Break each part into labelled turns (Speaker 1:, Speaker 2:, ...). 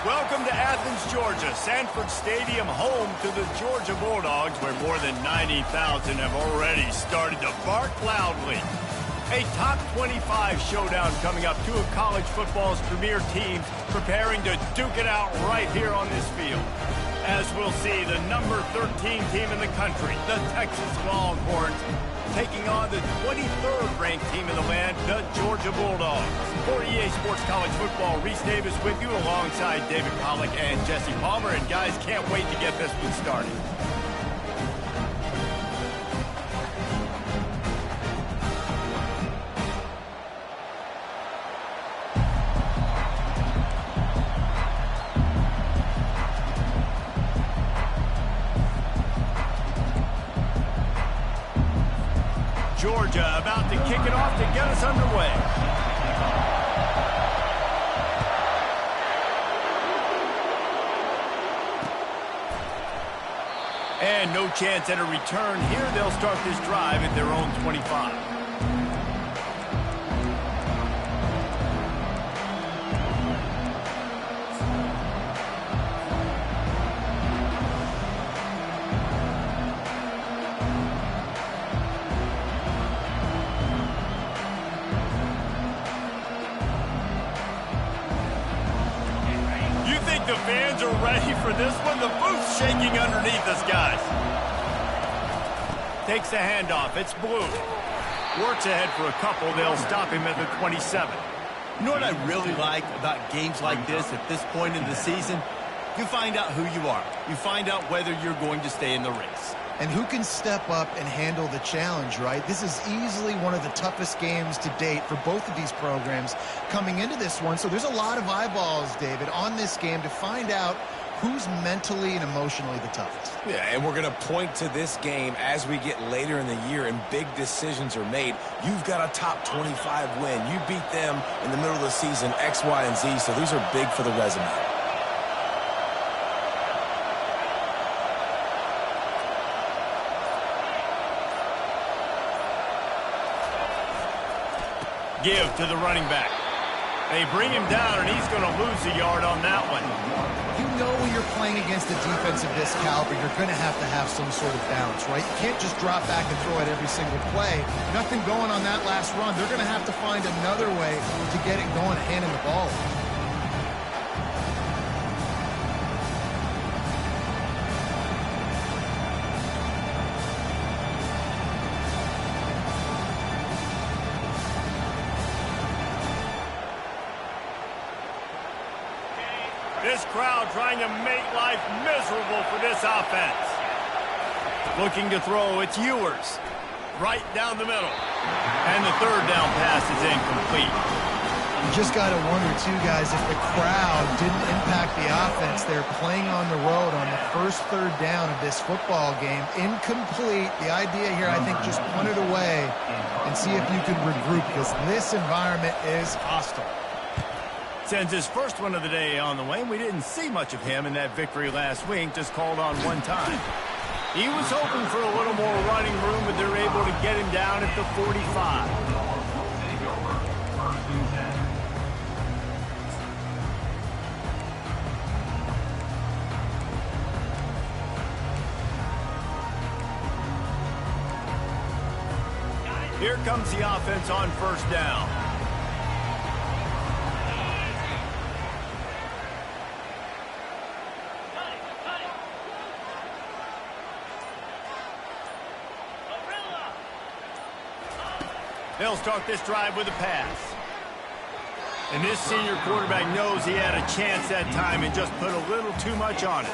Speaker 1: Welcome to Athens, Georgia, Sanford Stadium, home to the Georgia Bulldogs, where more than 90,000 have already started to bark loudly. A top 25 showdown coming up. Two of college football's premier teams preparing to duke it out right here on this field. As we'll see, the number 13 team in the country, the Texas Longhorns, taking on the 23rd ranked team in the land, the Georgia Bulldogs. For EA Sports College Football, Reese Davis with you alongside David Pollack and Jesse Palmer. And guys, can't wait to get this one started. Georgia about to kick it off to get us underway. And no chance at a return here. They'll start this drive at their own 25. The fans are ready for this one. The booth's shaking underneath us, guys. Takes the handoff. It's Blue. Works ahead for a couple. They'll stop him at the 27.
Speaker 2: You know what I really like about games like this at this point in the season? You find out who you are. You find out whether you're going to stay in the race.
Speaker 3: And who can step up and handle the challenge, right? This is easily one of the toughest games to date for both of these programs coming into this one. So there's a lot of eyeballs, David, on this game to find out who's mentally and emotionally the toughest.
Speaker 4: Yeah, and we're going to point to this game as we get later in the year and big decisions are made. You've got a top 25 win. You beat them in the middle of the season, X, Y, and Z, so these are big for the resume.
Speaker 1: Give to the running back. They bring him down, and he's going to lose a yard on that one.
Speaker 3: You know when you're playing against a defense of this caliber, you're going to have some sort of balance, right? You can't just drop back and throw it every single play. Nothing going on that last run. They're going to have to find another way to get it going, handing the ball.
Speaker 1: This crowd trying to make life miserable for this offense. Looking to throw, it's Ewers. Right down the middle. And the third down pass is incomplete.
Speaker 3: You just got to wonder, too, guys, if the crowd didn't impact the offense. They're playing on the road on the first third down of this football game. Incomplete. The idea here, I think, just punt it away and see if you can regroup, because this environment is hostile.
Speaker 1: Sends his first one of the day on the way. We didn't see much of him in that victory last week, just called on one time. He was hoping for a little more running room, but they're able to get him down at the 45. Here comes the offense on first down. They'll start this drive with a pass. And this senior quarterback knows he had a chance that time and just put a little too much on it.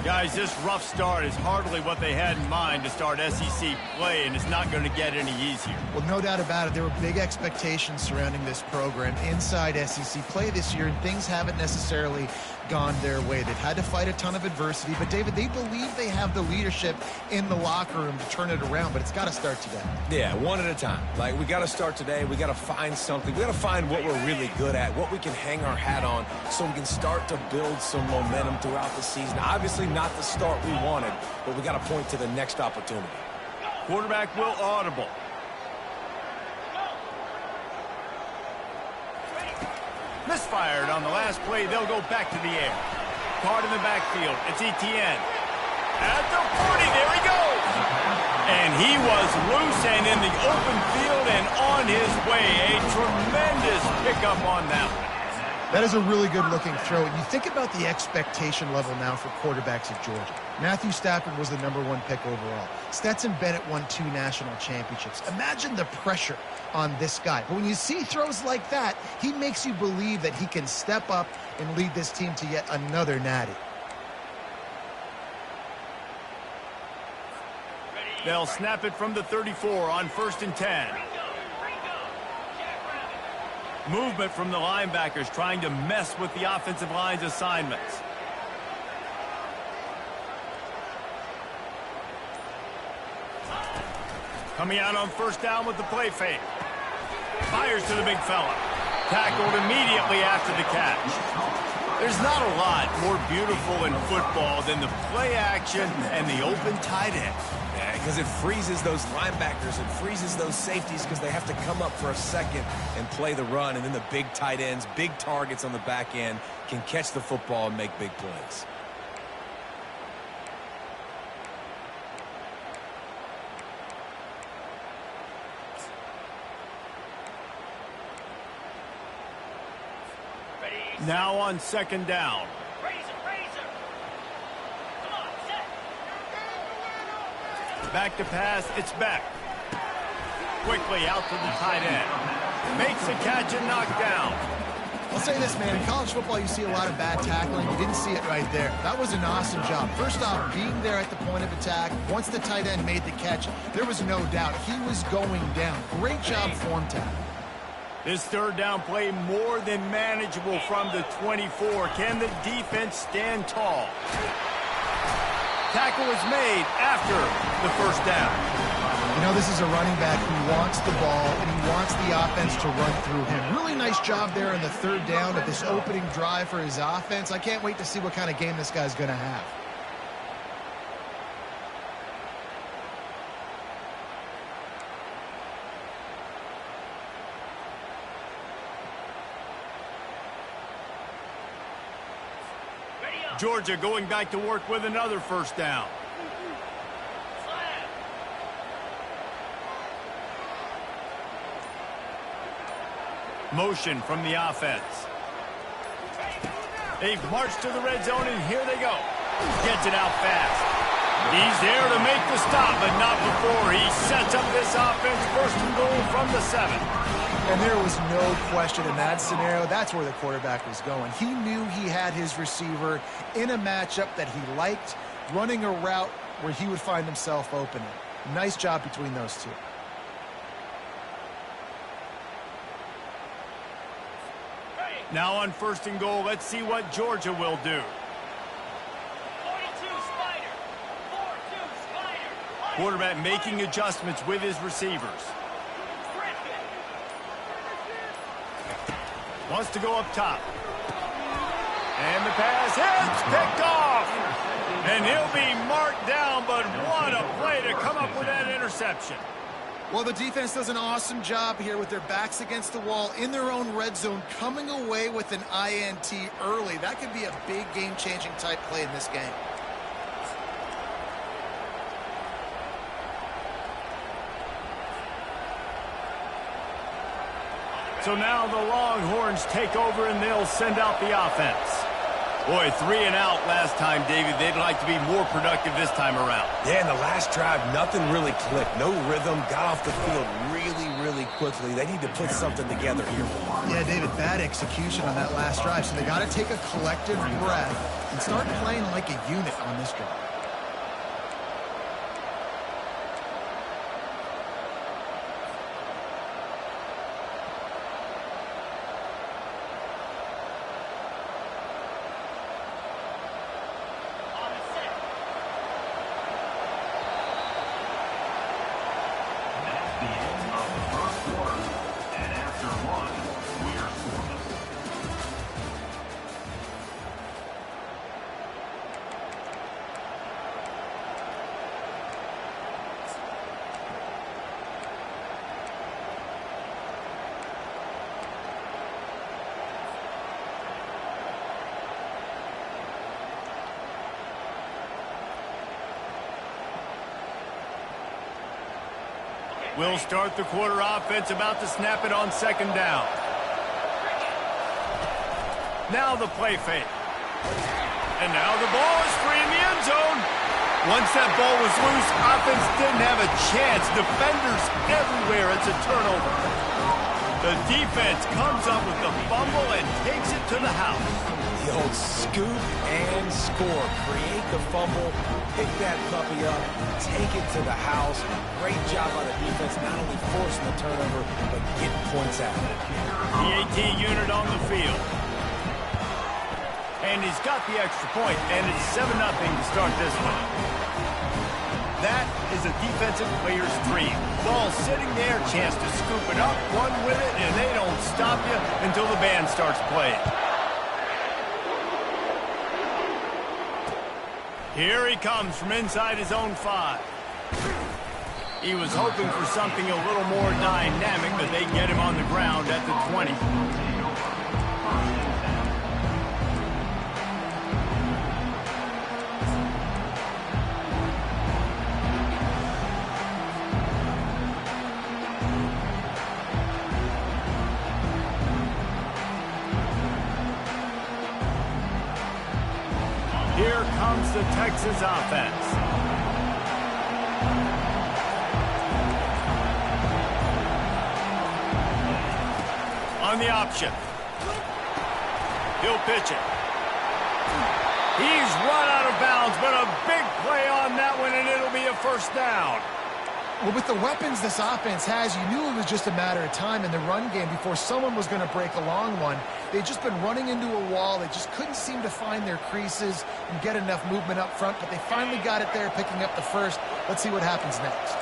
Speaker 1: Guys, this rough start is hardly what they had in mind to start SEC play, and it's not going to get any easier.
Speaker 3: Well, no doubt about it. There were big expectations surrounding this program inside SEC play this year, and things haven't necessarily gone their way. They've had to fight a ton of adversity, but David, they believe they have the leadership in the locker room to turn it around, but it's got to start today.
Speaker 4: Yeah, one at a time. Like, we got to start today. We got to find something. We got to find what we're really good at, what we can hang our hat on, so we can start to build some momentum throughout the season. Obviously not the start we wanted, but we got to point to the next opportunity.
Speaker 1: Quarterback will audible. misfired on the last play. They'll go back to the air. Caught in the backfield. It's Etienne. At the 40, there he goes. And he was loose and in the open field and on his way. A tremendous pickup on that one.
Speaker 3: That is a really good-looking throw. And you think about the expectation level now for quarterbacks at Georgia. Matthew Stafford was the #1 pick overall. Stetson Bennett won 2 national championships. Imagine the pressure on this guy. But when you see throws like that, he makes you believe that he can step up and lead this team to yet another natty.
Speaker 1: They'll snap it from the 34 on 1st and 10. Movement from the linebackers trying to mess with the offensive line's assignments. Coming out on 1st down with the play fake. Fires to the big fella. Tackled immediately after the catch. There's not a lot more beautiful in football than the play action and the open tight end.
Speaker 4: Because it freezes those linebackers, it freezes those safeties because they have to come up for a second and play the run, and then the big tight ends, big targets on the back end can catch the football and make big plays.
Speaker 1: Now on 2nd down. Back to pass, it's back. Quickly out to the tight end. Makes the catch and knocked down.
Speaker 3: I'll say this, man. In college football, you see a lot of bad tackling. You didn't see it right there. That was an awesome job. First off, being there at the point of attack. Once the tight end made the catch, there was no doubt he was going down. Great job form tackle.
Speaker 1: This 3rd down play more than manageable from the 24. Can the defense stand tall? Tackle is made after the 1st down.
Speaker 3: You know, this is a running back who wants the ball, and he wants the offense to run through him. Really nice job there in the 3rd down of this opening drive for his offense. I can't wait to see what kind of game this guy's going to have.
Speaker 1: Georgia going back to work with another 1st down. Motion from the offense. They've marched to the red zone, and here they go. Gets it out fast. He's there to make the stop, but not before he sets up this offense. 1st and goal from the 7.
Speaker 3: And there was no question in that scenario. That's where the quarterback was going. He knew he had his receiver in a matchup that he liked, running a route where he would find himself opening. Nice job between those two.
Speaker 1: Now on 1st and goal, let's see what Georgia will do.
Speaker 5: 42 Spider. 4-2 Spider.
Speaker 1: Quarterback making adjustments with his receivers. Wants to go up top. And the pass hits, picked off. And he'll be marked down, but what a play to come up with that interception.
Speaker 3: Well, the defense does an awesome job here with their backs against the wall in their own red zone, coming away with an INT early. That could be a big game-changing type play in this game.
Speaker 1: So now the Longhorns take over and they'll send out the offense. Boy, 3 and out last time, David. They'd like to be more productive this time around.
Speaker 4: Yeah, in the last drive, nothing really clicked. No rhythm, got off the field really quickly. They need to put something together here.
Speaker 3: Yeah, David, bad execution on that last drive. So they got to take a collective breath and start playing like a unit on this drive.
Speaker 1: We'll start the quarter offense, about to snap it on second down. Now the play fake. And now the ball is free in the end zone. Once that ball was loose, offense didn't have a chance. Defenders everywhere. It's a turnover. The defense comes up with the fumble and takes it to the house.
Speaker 4: The old scoop and score. Create the fumble, pick that puppy up, take it to the house. Great job by the defense, not only forcing the turnover, but getting points out of it.
Speaker 1: The AT unit on the field. And he's got the extra point, and it's 7-0 to start this one. That is a defensive player's dream. Ball sitting there, chance to scoop it up, run with it, and they don't stop you until the band starts playing. Here he comes from inside his own 5. He was hoping for something a little more dynamic, but they get him on the ground at the 20. Here comes the Texas offense. On the option. He'll pitch it. He's run out of bounds, but a big play on that one, and it'll be a first down.
Speaker 3: Well, with the weapons this offense has, you knew it was just a matter of time in the run game before someone was going to break a long one. They'd just been running into a wall. They just couldn't seem to find their creases and get enough movement up front, but they finally got it there, picking up the first. Let's see what happens next.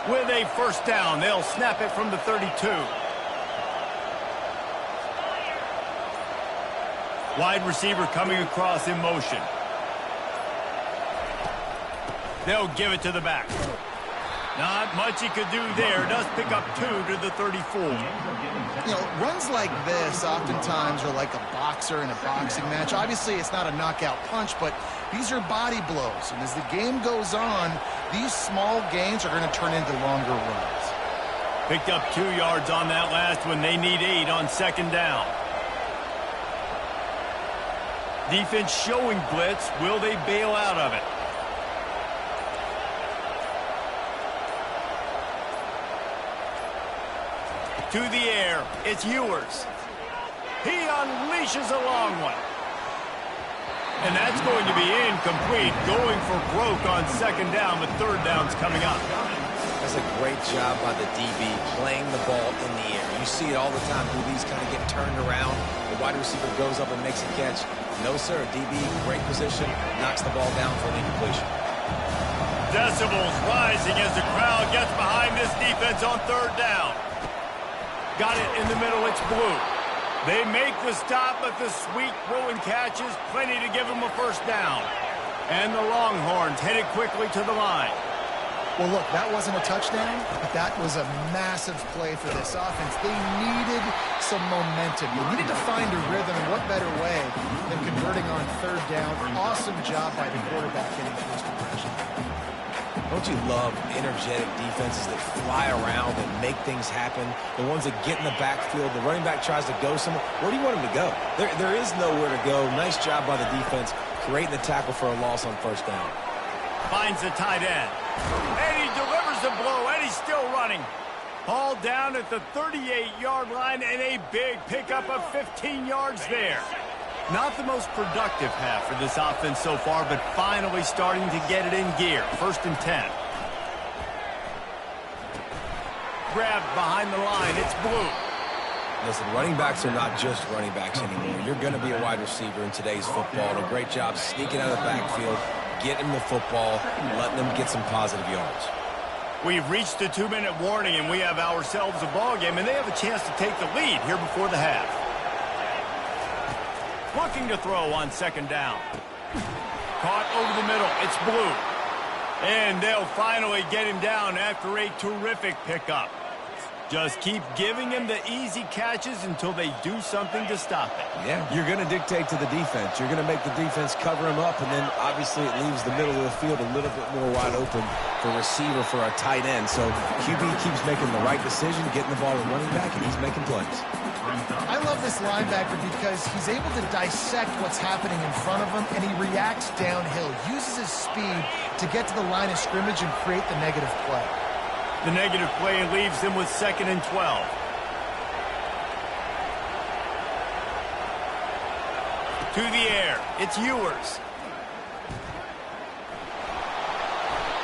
Speaker 1: With a first down, they'll snap it from the 32. Wide receiver coming across in motion. They'll give it to the back. Not much he could do there. Does pick up 2 to the 34.
Speaker 3: You know, runs like this oftentimes are like a boxer in a boxing match. Obviously, it's not a knockout punch, but these are body blows. And as the game goes on, these small gains are going to turn into longer runs.
Speaker 1: Picked up 2 yards on that last one. They need 8 on second down. Defense showing blitz. Will they bail out of it? To the air, it's Ewers. He unleashes a long one. And that's going to be incomplete. Going for broke on second down, but third down's coming up.
Speaker 4: That's a great job by the DB playing the ball in the air. You see it all the time. DBs kind of get turned around. The wide receiver goes up and makes a catch. No, sir. DB, great position, knocks the ball down for an incompletion.
Speaker 1: Decibels rising as the crowd gets behind this defense on third down. Got it in the middle, it's Blue. They make the stop, but the sweet throwing catch is plenty to give them a first down. And the Longhorns headed quickly to the line.
Speaker 3: Well, look, that wasn't a touchdown, but that was a massive play for this offense. They needed some momentum. You needed to find a rhythm, and what better way than converting on third down. Awesome job by the quarterback getting first progression.
Speaker 4: Don't you love energetic defenses that fly around and make things happen? The ones that get in the backfield, the running back tries to go somewhere. Where do you want him to go? There is nowhere to go. Nice job by the defense, creating the tackle for a loss on first down.
Speaker 1: Finds the tight end. And he delivers the blow, and he's still running. Hauled down at the 38-yard line, and a big pickup of 15 yards there. Not the most productive half for this offense so far, but finally starting to get it in gear. 1st and 10. Grabbed behind the line. It's Blue.
Speaker 4: Listen, running backs are not just running backs anymore. You're going to be a wide receiver in today's football. And a great job sneaking out of the backfield, getting the football, letting them get some positive yards.
Speaker 1: We've reached the 2-minute warning, and we have ourselves a ball game, and they have a chance to take the lead here before the half. Looking to throw on second down. Caught over the middle. It's Blue. And they'll finally get him down after a terrific pickup. Just keep giving him the easy catches until they do something to stop it.
Speaker 4: Yeah, you're going to dictate to the defense. You're going to make the defense cover him up, and then obviously it leaves the middle of the field a little bit more wide open for receiver for a tight end. So QB keeps making the right decision, getting the ball to running back, and he's making plays.
Speaker 3: I love this linebacker because he's able to dissect what's happening in front of him, and he reacts downhill, uses his speed to get to the line of scrimmage and create the negative play.
Speaker 1: The negative play leaves him with 2nd and 12. To the air, it's Ewers.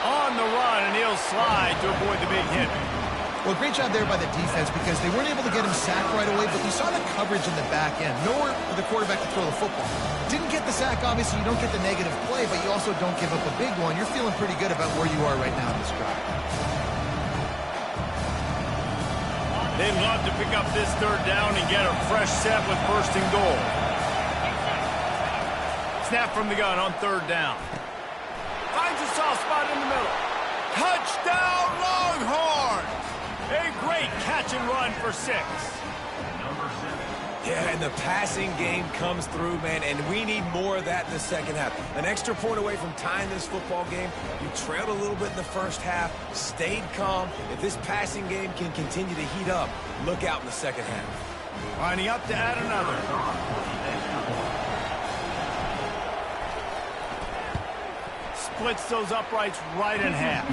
Speaker 1: On the run, and he'll slide to avoid the big hit.
Speaker 3: Well, great job there by the defense because they weren't able to get him sacked right away, but you saw the coverage in the back end. Nowhere for the quarterback to throw the football. Didn't get the sack, obviously you don't get the negative play, but you also don't give up a big one. You're feeling pretty good about where you are right now in this drive.
Speaker 1: They'd love to pick up this 3rd down and get a fresh set with 1st and goal. Snap from the gun on 3rd down. Finds a soft spot in the middle. Touchdown, Longhorns! A great catch and run for 6.
Speaker 4: Yeah, and the passing game comes through, man, and we need more of that in the second half. An extra point away from tying this football game. You trailed a little bit in the first half, stayed calm. If this passing game can continue to heat up, look out in the second half.
Speaker 1: Lining up to add another. Splits those uprights right in half.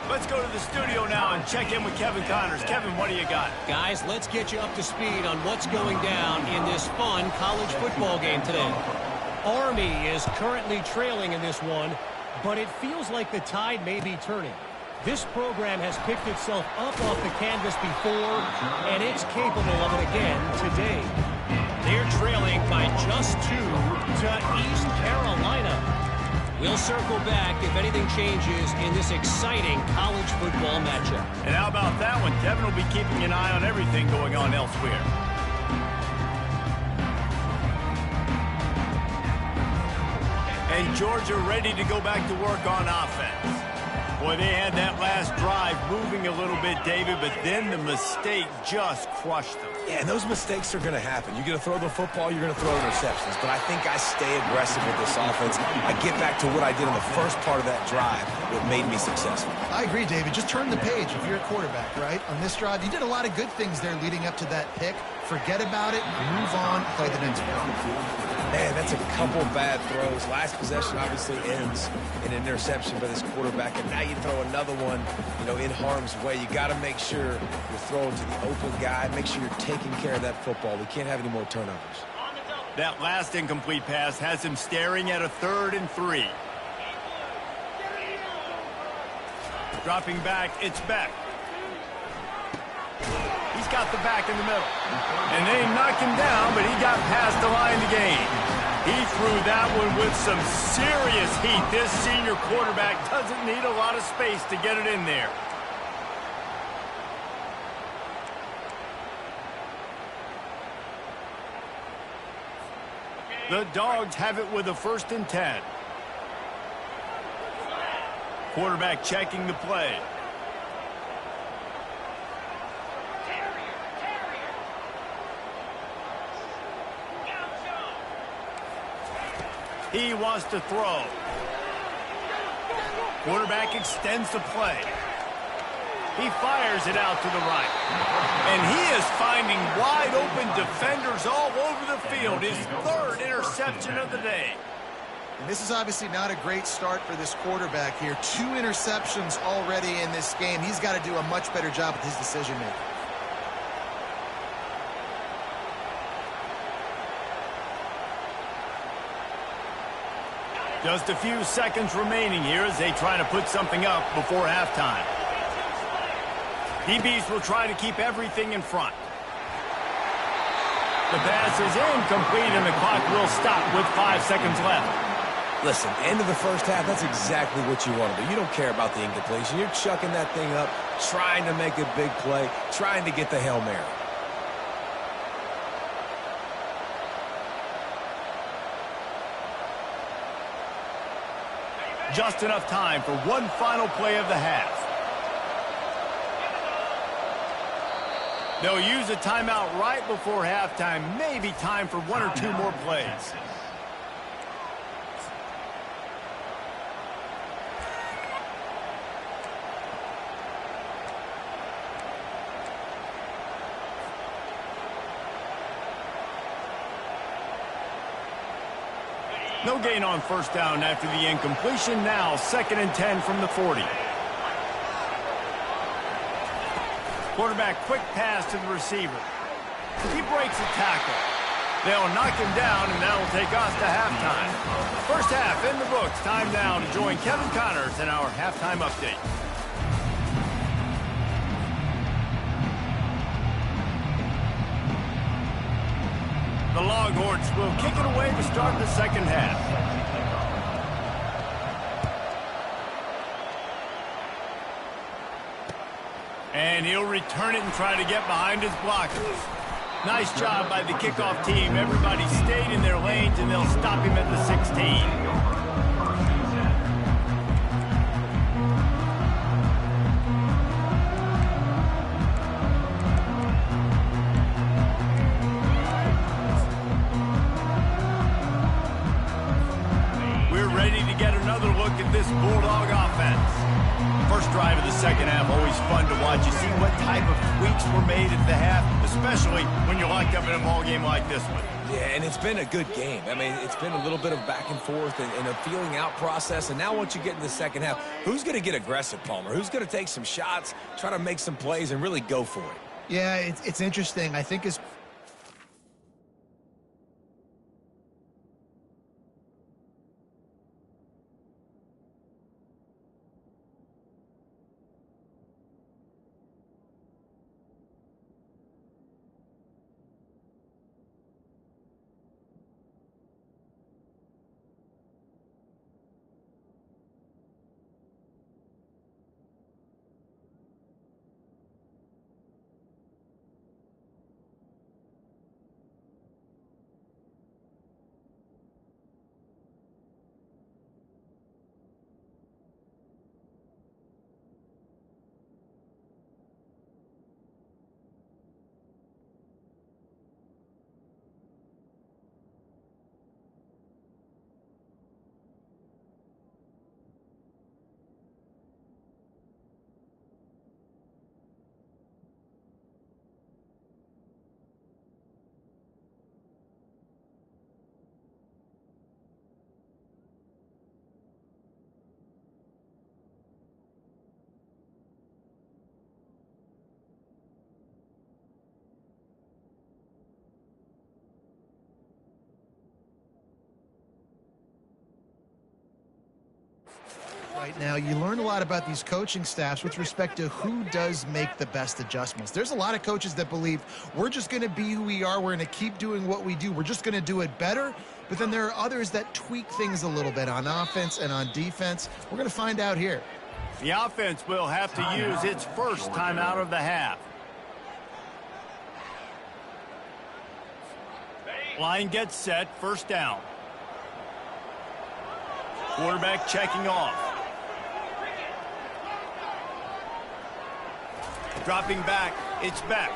Speaker 1: Let's go to the studio now and check in with Kevin Connors. Kevin, what do you got?
Speaker 6: Guys, let's get you up to speed on what's going down in this fun college football game today. Army is currently trailing in this one, but it feels like the tide may be turning. This program has picked itself up off the canvas before, and it's capable of it again today. They're trailing by just 2 to East Carolina. We'll circle back if anything changes in this exciting college football matchup.
Speaker 1: And how about that one? Kevin will be keeping an eye on everything going on elsewhere. And Georgia ready to go back to work on offense. Boy, they had that last drive moving a little bit, David, but then the mistake just crushed them.
Speaker 4: Yeah, and those mistakes are going to happen. You're going to throw the football, you're going to throw interceptions. But I think I stay aggressive with this offense. I get back to what I did in the first part of that drive that made me successful.
Speaker 3: I agree, David. Just turn the page if you're a quarterback, right? On this drive, you did a lot of good things there leading up to that pick. Forget about it, move on, play the next play.
Speaker 4: Man, that's a couple bad throws. Last possession obviously ends in an interception by this quarterback, and now you throw another one, in harm's way. You got to make sure you're throwing to the open guy. Make sure you're taking care of that football. We can't have any more turnovers.
Speaker 1: That last incomplete pass has him staring at a 3rd and 3. Dropping back, it's Beck. He's got the back in the middle. And they knocked him down, but he got past the line to gain. He threw that one with some serious heat. This senior quarterback doesn't need a lot of space to get it in there. The Dogs have it with a 1st and 10. Quarterback checking the play. He wants to throw. Quarterback extends the play. He fires it out to the right. And he is finding wide open defenders all over the field. His 3rd interception of the day.
Speaker 3: And this is obviously not a great start for this quarterback here. 2 interceptions already in this game. He's got to do a much better job with his decision-making.
Speaker 1: Just a few seconds remaining here as they try to put something up before halftime. DBs will try to keep everything in front. The pass is incomplete, and the clock will stop with 5 seconds left.
Speaker 4: Listen, end of the first half, that's exactly what you want to do. You don't care about the incompletion. You're chucking that thing up, trying to make a big play, trying to get the Hail Mary.
Speaker 1: Just enough time for one final play of the half. They'll use a timeout right before halftime. Maybe time for one or two more plays. No gain on first down after the incompletion. Now 2nd and 10 from the 40. Quarterback quick pass to the receiver. He breaks a tackle. They'll knock him down, and that'll take us to halftime. First half in the books. Time now to join Kevin Connors in our halftime update. The Longhorns will kick it away to start the second half. And he'll return it and try to get behind his blockers. Nice job by the kickoff team. Everybody stayed in their lanes, and they'll stop him at the 16. This Bulldog offense. First drive of the second half, always fun to watch. You see what type of tweaks were made at the half, especially when you're locked up in a ball game like this one.
Speaker 4: Yeah, and it's been a good game. I mean, it's been a little bit of back and forth and a feeling out process. And now once you get in the second half, who's going to get aggressive, Palmer? Who's going to take some shots, try to make some plays, and really go for it?
Speaker 3: Yeah, it's interesting. I think it's right now. You learn a lot about these coaching staffs with respect to who does make the best adjustments. There's a lot of coaches that believe we're just going to be who we are. We're going to keep doing what we do. We're just going to do it better. But then there are others that tweak things a little bit on offense and on defense. We're going to find out here.
Speaker 1: The offense will have to use its first timeout of the half. Line gets set, first down. Quarterback checking off. Dropping back, it's back.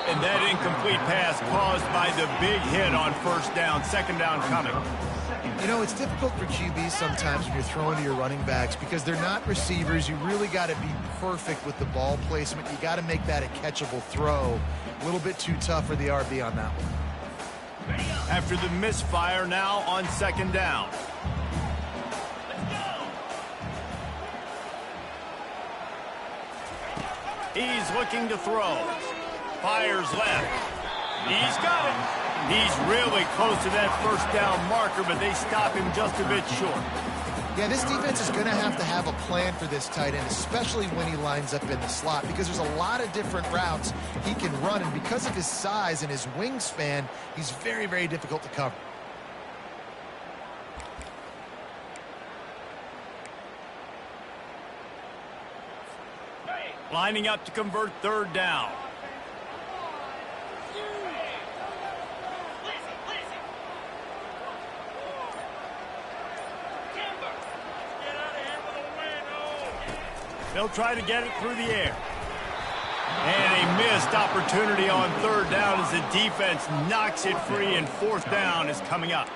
Speaker 1: And that incomplete pass caused by the big hit on first down, second down coming.
Speaker 3: You know, it's difficult for QBs sometimes when you're throwing to your running backs because they're not receivers. You really got to be perfect with the ball placement. You got to make that a catchable throw. A little bit too tough for the RB on that one.
Speaker 1: After the misfire, now on second down. He's looking to throw. Fires left. He's got it. He's really close to that first down marker, but they stop him just a bit short.
Speaker 3: Yeah, this defense is going to have a plan for this tight end, especially when he lines up in the slot, because there's a lot of different routes he can run, and because of his size and his wingspan, he's very, very difficult to cover.
Speaker 1: Lining up to convert third down. They'll try to get it through the air. missed opportunity on third down as the defense knocks it free, and fourth down is coming up.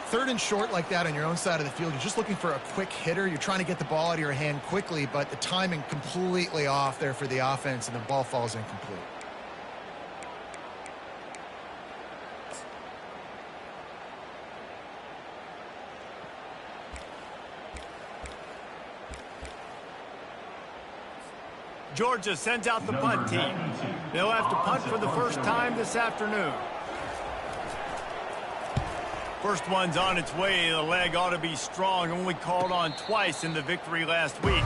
Speaker 3: Third and short like that on your own side of the field, you're just looking for a quick hitter. You're trying to get the ball out of your hand quickly, but the timing completely off there for the offense, and the ball falls incomplete.
Speaker 1: Georgia sends out the punt team. They'll have to punt for the first time this afternoon. First one's on its way. The leg ought to be strong. Only called on twice in the victory last week.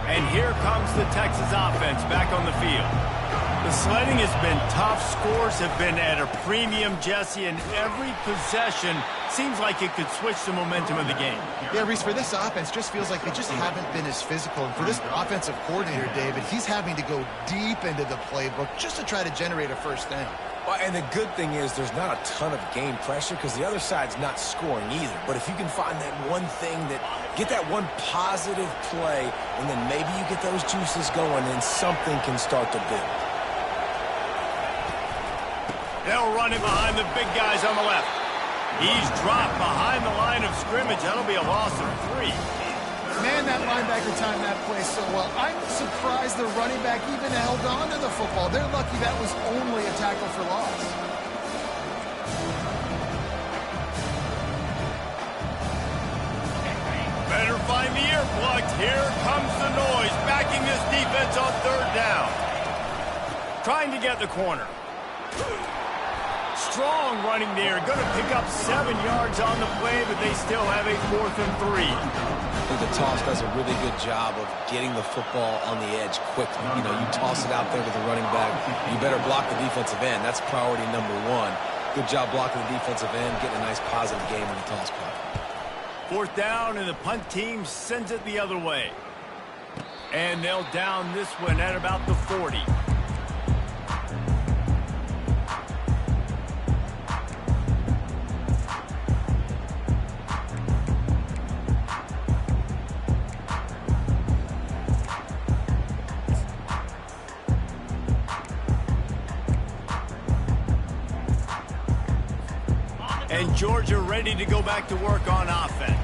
Speaker 1: And here comes the Texas offense back on the field. The sledding has been tough. Scores have been at a premium, Jesse, and every possession seems like it could switch the momentum of the game.
Speaker 3: Yeah, Reese, for this offense, just feels like they just haven't been as physical. And for this offensive coordinator, David, he's having to go deep into the playbook just to try to generate a first down.
Speaker 4: Well, and the good thing is there's not a ton of game pressure because the other side's not scoring either. But if you can find that one thing get that one positive play, and then maybe you get those juices going, and something can start to build.
Speaker 1: They'll run it behind the big guys on the left. He's dropped behind the line of scrimmage. That'll be a loss of 3.
Speaker 3: Man, that linebacker timed that play so well. I'm surprised the running back even held on to the football. They're lucky that was only a tackle for loss.
Speaker 1: Better find the earplugs. Here comes the noise, backing this defense on third down. Trying to get the corner. Strong running there. Going to pick up 7 yards on the play, but they still have a 4th and 3.
Speaker 4: I think the toss does a really good job of getting the football on the edge quickly. You know, you toss it out there to the running back. You better block the defensive end. That's priority number 1. Good job blocking the defensive end, getting a nice positive game on the toss play.
Speaker 1: 4th down, and the punt team sends it the other way. And they'll down this one at about the 40. And Georgia ready to go back to work on offense.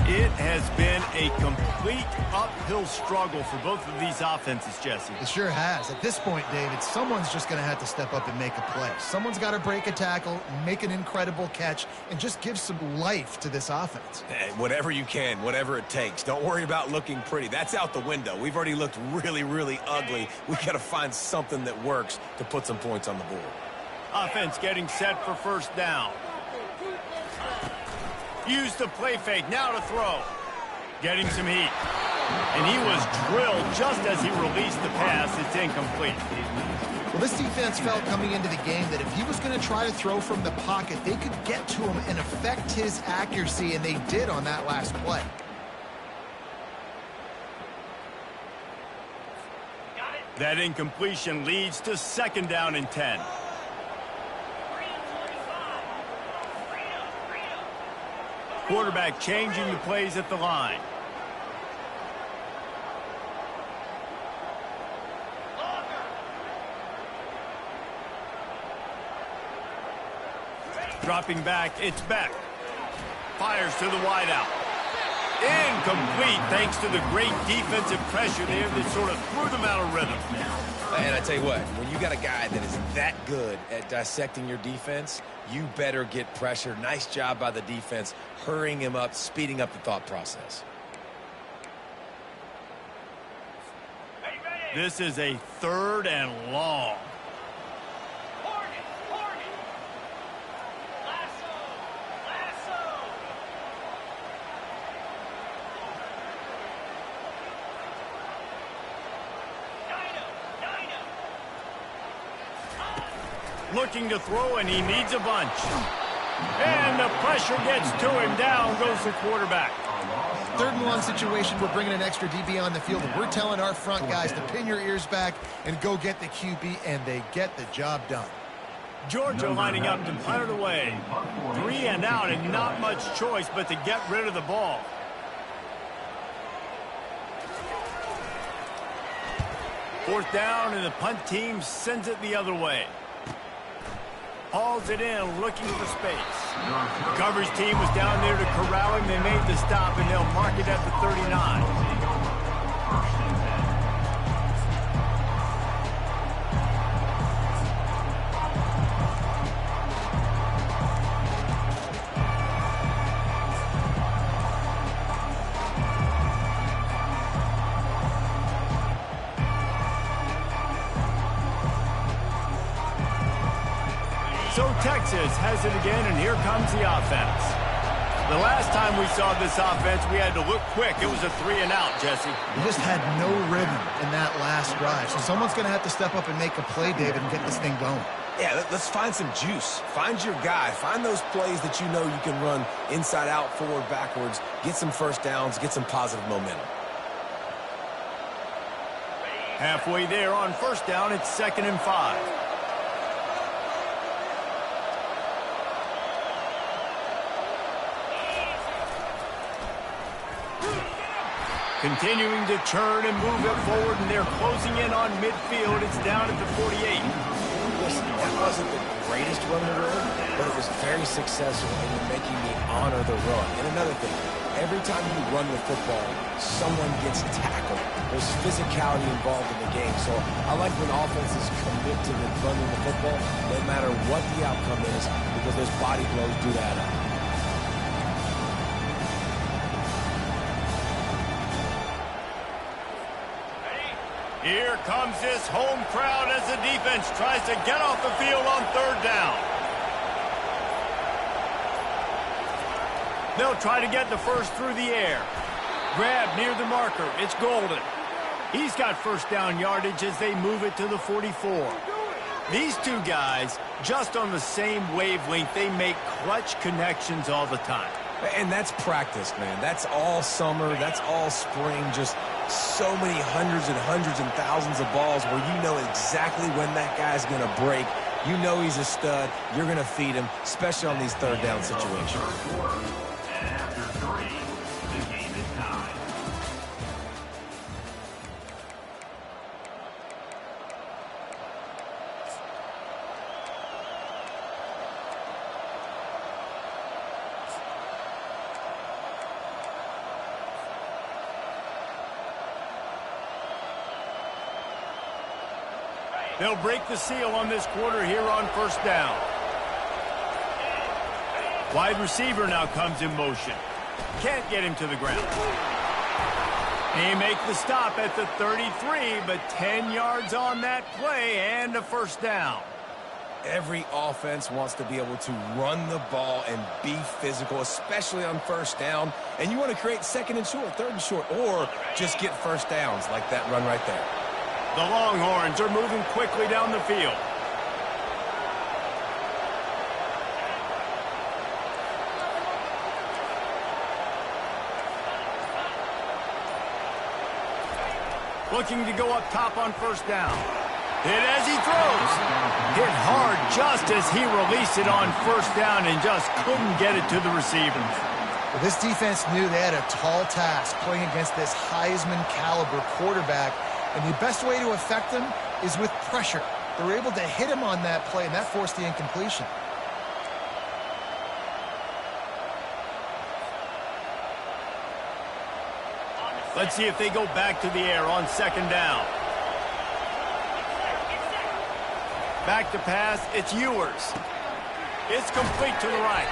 Speaker 1: It has been a complete uphill struggle for both of these offenses, Jesse.
Speaker 3: It sure has. At this point, David, someone's just going to have to step up and make a play. Someone's got to break a tackle, make an incredible catch, and just give some life to this offense.
Speaker 4: Hey, whatever you can, whatever it takes. Don't worry about looking pretty. That's out the window. We've already looked really, really ugly. We got to find something that works to put some points on the board.
Speaker 1: Offense getting set for first down. Use the play fake, now to throw. Getting some heat. And he was drilled just as he released the pass. It's incomplete.
Speaker 3: Well, this defense felt coming into the game that if he was going to try to throw from the pocket, they could get to him and affect his accuracy, and they did on that last play.
Speaker 1: That incompletion leads to 2nd down and 10. Quarterback changing the plays at the line. Dropping back, it's Beck. Fires to the wideout. Incomplete thanks to the great defensive pressure there that sort of threw them out of rhythm.
Speaker 4: And I tell you what, when you got a guy that is that good at dissecting your defense, you better get pressure. Nice job by the defense, hurrying him up, speeding up the thought process.
Speaker 1: This is a 3rd and long. Looking to throw, and he needs a bunch. And the pressure gets to him. Down goes the quarterback.
Speaker 3: 3rd and long situation, we're bringing an extra DB on the field, and we're telling our front guys to pin your ears back and go get the QB, and they get the job done.
Speaker 1: Georgia lining up to punt it away. 3 and out, and not much choice but to get rid of the ball. Fourth down, and the punt team sends it the other way. Hauls it in, looking for space. The coverage team was down there to corral him. They made the stop, and they'll mark it at the 39. So Texas has it again, and here comes the offense. The last time we saw this offense, we had to look quick. It was a 3 and out, Jesse.
Speaker 3: We just had no rhythm in that last drive. So someone's going to have to step up and make a play, David, and get this thing going.
Speaker 4: Yeah, let's find some juice. Find your guy. Find those plays that you know you can run inside out, forward, backwards. Get some first downs. Get some positive momentum.
Speaker 1: Halfway there on first down, it's 2nd and 5. Continuing to turn and move it forward, and they're closing in on midfield. It's down at the 48.
Speaker 4: Listen, that wasn't the greatest run in the world, but it was very successful in making me honor the run. And another thing, every time you run the football, someone gets tackled. There's physicality involved in the game. So I like when offenses commit to running the football, no matter what the outcome is, because those body blows do add up.
Speaker 1: Here comes this home crowd as the defense tries to get off the field on 3rd down. They'll try to get the first through the air. Grab near the marker. It's Golden. He's got first down yardage as they move it to the 44. These two guys, just on the same wavelength, they make clutch connections all the time.
Speaker 4: And that's practice, man. That's all summer. That's all spring. Just so many hundreds and thousands of balls where you know exactly when that guy's going to break. You know he's a stud. You're going to feed him, especially on these 3rd down situations.
Speaker 5: And after 3, the game is tied.
Speaker 1: They'll break the seal on this quarter here on first down. Wide receiver now comes in motion. Can't get him to the ground. He make the stop at the 33, but 10 yards on that play and a first down.
Speaker 4: Every offense wants to be able to run the ball and be physical, especially on first down. And you want to create 2nd and short, 3rd and short, or just get first downs like that run right there.
Speaker 1: The Longhorns are moving quickly down the field. Looking to go up top on first down. Hit as he throws. Hit hard just as he released it on first down and just couldn't get it to the receivers.
Speaker 3: Well, this defense knew they had a tall task playing against this Heisman caliber quarterback. And the best way to affect him is with pressure. They were able to hit him on that play, and that forced the incompletion.
Speaker 1: Let's see if they go back to the air on 2nd down. Back to pass, it's Ewers. It's complete to the right.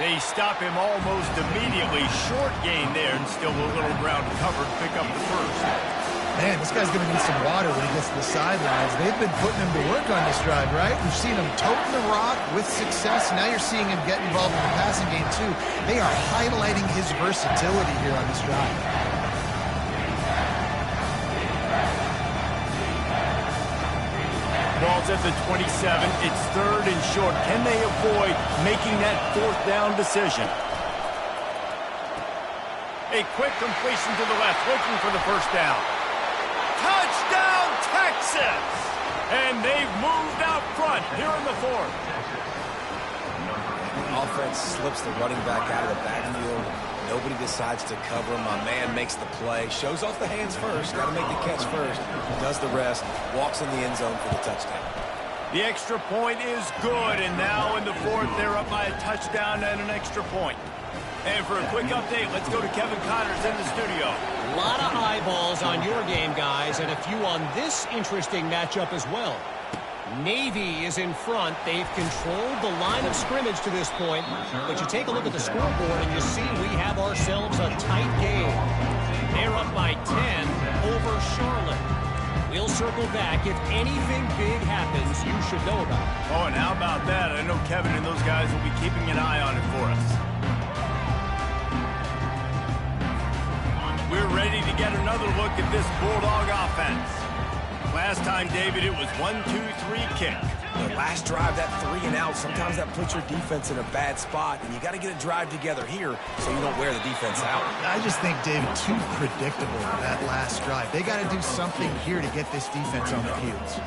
Speaker 1: They stop him almost immediately. Short gain there, and still a little ground covered. Pick up the first.
Speaker 3: Man, this guy's going to need some water when he gets to the sidelines. They've been putting him to work on this drive, right? We've seen him toting the rock with success. Now you're seeing him get involved in the passing game, too. They are highlighting his versatility here on this drive.
Speaker 1: Ball's at the 27. It's 3rd and short. Can they avoid making that 4th down decision? A quick completion to the left, looking for the first down. Touchdown, Texas! And they've moved out front here in the fourth.
Speaker 4: Offense slips the running back out of the backfield. Nobody decides to cover him. My man makes the play. Shows off the hands first. Got to make the catch first. Does the rest. Walks in the end zone for the touchdown.
Speaker 1: The extra point is good, and now in the fourth, they're up by a touchdown and an extra point. And for a quick update, let's go to Kevin Connors in the studio.
Speaker 6: A lot of eyeballs on your game, guys, and a few on this interesting matchup as well. Navy is in front. They've controlled the line of scrimmage to this point. But you take a look at the scoreboard and you see we have ourselves a tight game. They're up by 10 over Charlotte. We'll circle back. If anything big happens, you should know about it.
Speaker 1: Oh, and how about that? I know Kevin and those guys will be keeping an eye on it for us. We're ready to get another look at this Bulldog offense. Last time, David, it was 1-2-3 kick.
Speaker 4: The last drive, that 3 and out, sometimes that puts your defense in a bad spot, and you got to get a drive together here so you don't wear the defense out.
Speaker 3: I just think, David, too predictable that last drive. They got to do something here to get this defense on their heels.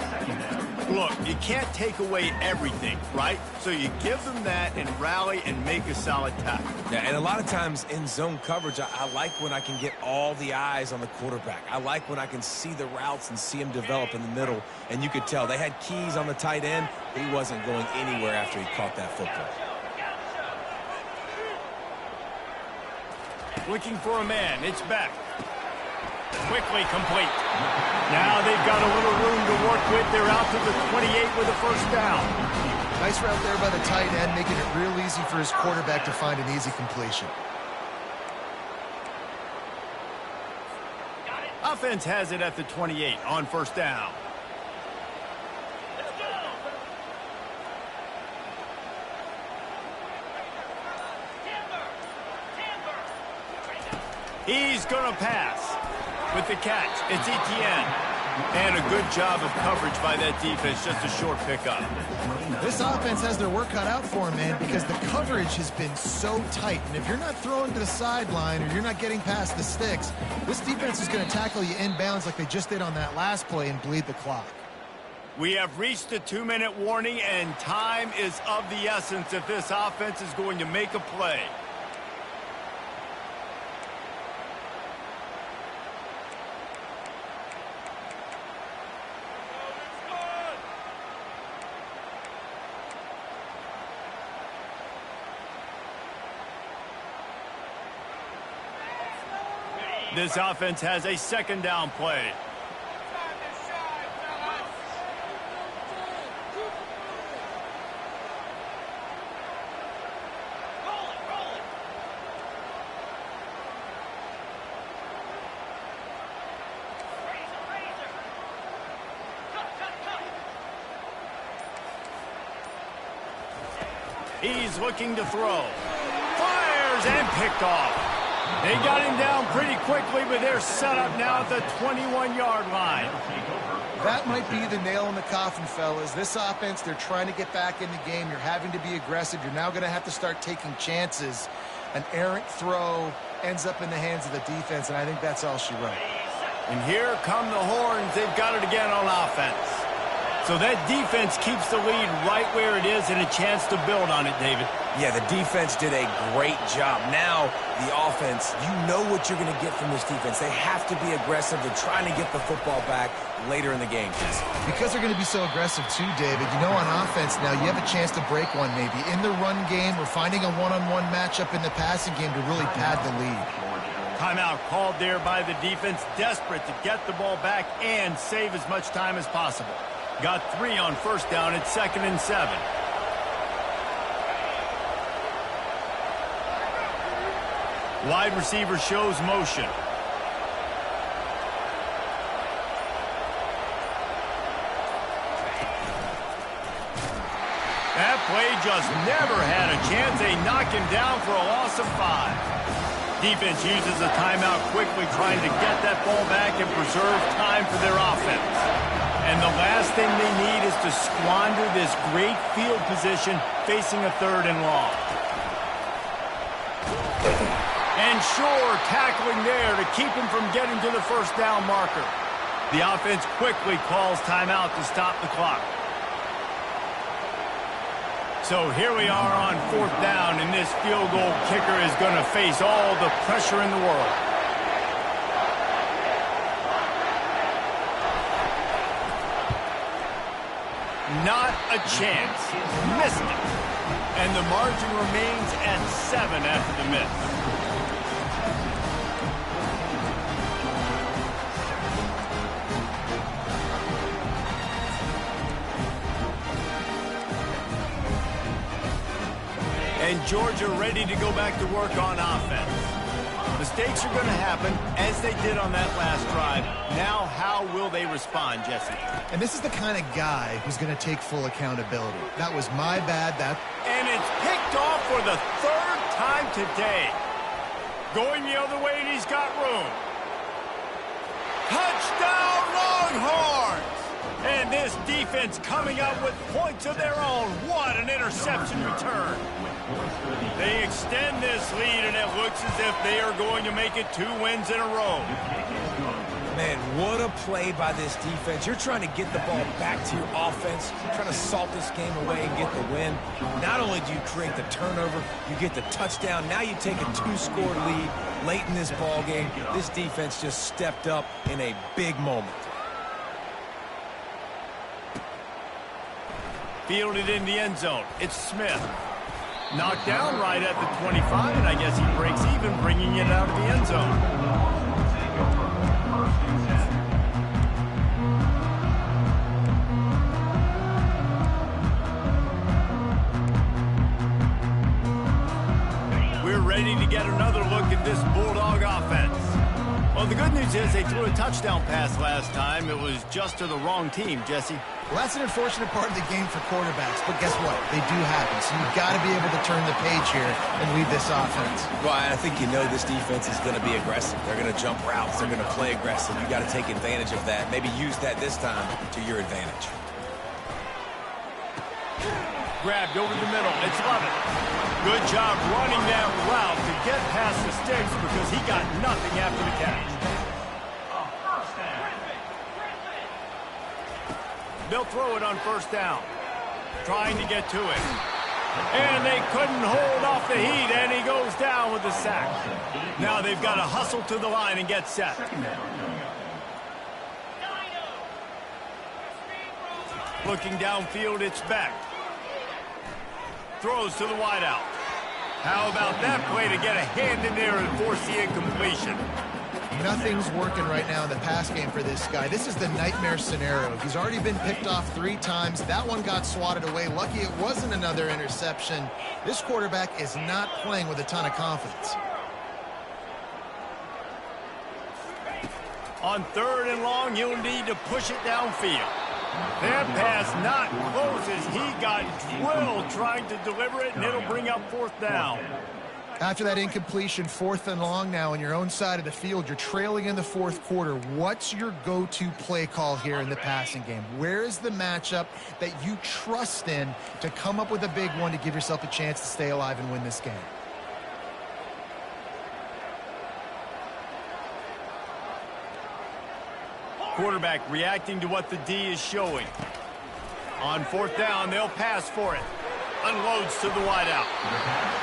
Speaker 1: Look, you can't take away everything, right? So you give them that and rally and make a solid tackle.
Speaker 4: Yeah, and a lot of times in zone coverage, I like when I can get all the eyes on the quarterback. I like when I can see the routes and see him develop in the middle. And you could tell they had keys on the tight end. He wasn't going anywhere after he caught that football.
Speaker 1: Looking for a man. It's back. Quickly complete. Now they've got a little room to work with. They're out to the 28 with a first down.
Speaker 3: Nice route there by the tight end, making it real easy for his quarterback to find an easy completion.
Speaker 1: Offense has it at the 28 on first down. He's going to pass. With the catch, it's Etienne. And a good job of coverage by that defense, just a short pickup.
Speaker 3: This offense has their work cut out for him, man, because the coverage has been so tight. And if you're not throwing to the sideline or you're not getting past the sticks, this defense is going to tackle you inbounds like they just did on that last play and bleed the clock.
Speaker 1: We have reached the 2-minute warning, and time is of the essence if this offense is going to make a play. This offense has a second down play. He's looking to throw. Fires and picked off. They got him down pretty quickly, but they're set up now at the 21-yard line.
Speaker 3: That might be the nail in the coffin, fellas. This offense, they're trying to get back in the game. You're having to be aggressive. You're now going to have to start taking chances. An errant throw ends up in the hands of the defense, and I think that's all she wrote.
Speaker 1: And here come the horns. They've got it again on offense. So that defense keeps the lead right where it is and a chance to build on it, David.
Speaker 4: Yeah, the defense did a great job. Now, the offense, you know what you're going to get from this defense. They have to be aggressive. They're trying to get the football back later in the game.
Speaker 3: Because they're going to be so aggressive too, David, you know on offense now you have a chance to break one maybe in the run game or finding a one-on-one matchup in the passing game to really pad the lead.
Speaker 1: Timeout called there by the defense, desperate to get the ball back and save as much time as possible. Got 3 on first down at 2nd and 7. Wide receiver shows motion. That play just never had a chance. They knock him down for a loss of 5. Defense uses a timeout quickly, trying to get that ball back and preserve time for their offense. And the last thing they need is to squander this great field position facing a 3rd and long. And sure, tackling there to keep him from getting to the first down marker. The offense quickly calls timeout to stop the clock. So here we are on 4th down, and this field goal kicker is going to face all the pressure in the world. Not a chance. Missed it. And the margin remains at 7 after the miss. And Georgia ready to go back to work on offense. Mistakes are going to happen, as they did on that last drive. Now, how will they respond, Jesse?
Speaker 3: And this is the kind of guy who's going to take full accountability. That was my bad.
Speaker 1: And it's picked off for the 3rd time today. Going the other way, and he's got room. Touchdown, Longhorns! And this defense coming up with points of their own. What an interception return. They extend this lead, and it looks as if they are going to make it 2 wins in a row.
Speaker 4: Man, what a play by this defense. You're trying to get the ball back to your offense, trying to salt this game away and get the win. Not only do you create the turnover, you get the touchdown. Now you take a 2-score lead late in this ball game. This defense just stepped up in a big moment.
Speaker 1: Fielded in the end zone. It's Smith. Knocked down right at the 25, and I guess he breaks even, bringing it out of the end zone. We're ready to get another look at this Bulldog offense. Well, the good news is they threw a touchdown pass last time. It was just to the wrong team, Jesse.
Speaker 3: Well, that's an unfortunate part of the game for quarterbacks, but guess what? They do happen, so you've got to be able to turn the page here and lead this offense.
Speaker 4: Well, I think you know this defense is going to be aggressive. They're going to jump routes. They're going to play aggressive. You've got to take advantage of that. Maybe use that this time to your advantage.
Speaker 1: Grabbed over the middle. It's Lovett. Good job running that route to get past the sticks because he got nothing after the catch. They'll throw it on 1st down. Trying to get to it. And they couldn't hold off the heat, and he goes down with the sack. Now they've got to hustle to the line and get set. Looking downfield, it's Beck. Throws to the wideout. How about that play to get a hand in there and force the incompletion?
Speaker 3: Nothing's working right now in the pass game for this guy. This is the nightmare scenario. He's already been picked off 3 times. That one got swatted away. Lucky it wasn't another interception. This quarterback is not playing with a ton of confidence.
Speaker 1: On 3rd and long, he'll need to push it downfield. That pass not close as he got drilled trying to deliver it, and it'll bring up 4th down.
Speaker 3: After that incompletion, 4th and long now on your own side of the field, you're trailing in the 4th quarter. What's your go-to play call here in the passing game? Where is the matchup that you trust in to come up with a big one to give yourself a chance to stay alive and win this game?
Speaker 1: Quarterback reacting to what the D is showing. On 4th down, they'll pass for it. Unloads to the wideout.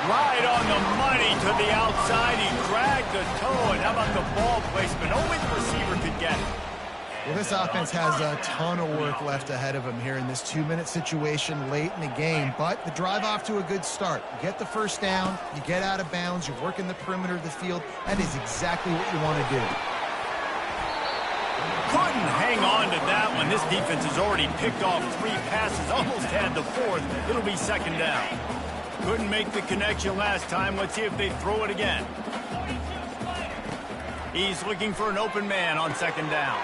Speaker 1: Right on the money to the outside. He dragged the toe, and how about the ball placement? Only the receiver could get it.
Speaker 3: Well, this offense has a ton of work left ahead of them here in this 2-minute situation late in the game, but the drive off to a good start. You get the 1st down, you get out of bounds, you're working the perimeter of the field. That is exactly what you want to do.
Speaker 1: Couldn't hang on to that one. This defense has already picked off 3 passes, almost had the 4th. It'll be 2nd down. Couldn't make the connection last time. Let's see if they throw it again. He's looking for an open man on 2nd down.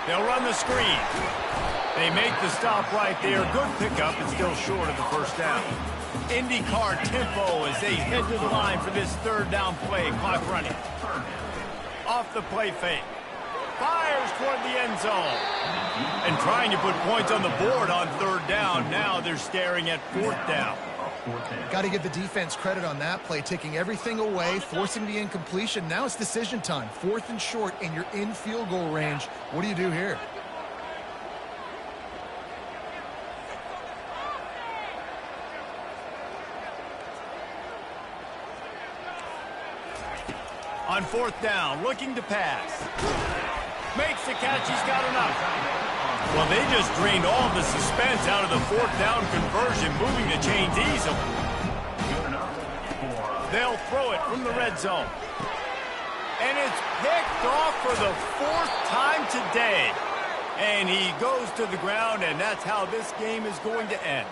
Speaker 1: They'll run the screen. They make the stop right there. Good pickup, but still short of the 1st down. IndyCar tempo as they head to the line for this 3rd down play. Clock running. Off the play fake. Fires toward the end zone. And trying to put points on the board on 3rd down. down. Now they're staring at 4th down.
Speaker 3: Got to give the defense credit on that play, taking everything away, forcing the incompletion. Now it's decision time. 4th and short, and you're in field goal range. What do you do here?
Speaker 1: On 4th down, looking to pass. Makes the catch, he's got enough. Well, they just drained all of the suspense out of the 4th down conversion, moving the chains easily. They'll throw it from the red zone. And it's picked off for the 4th time today. And he goes to the ground, and that's how this game is going to end.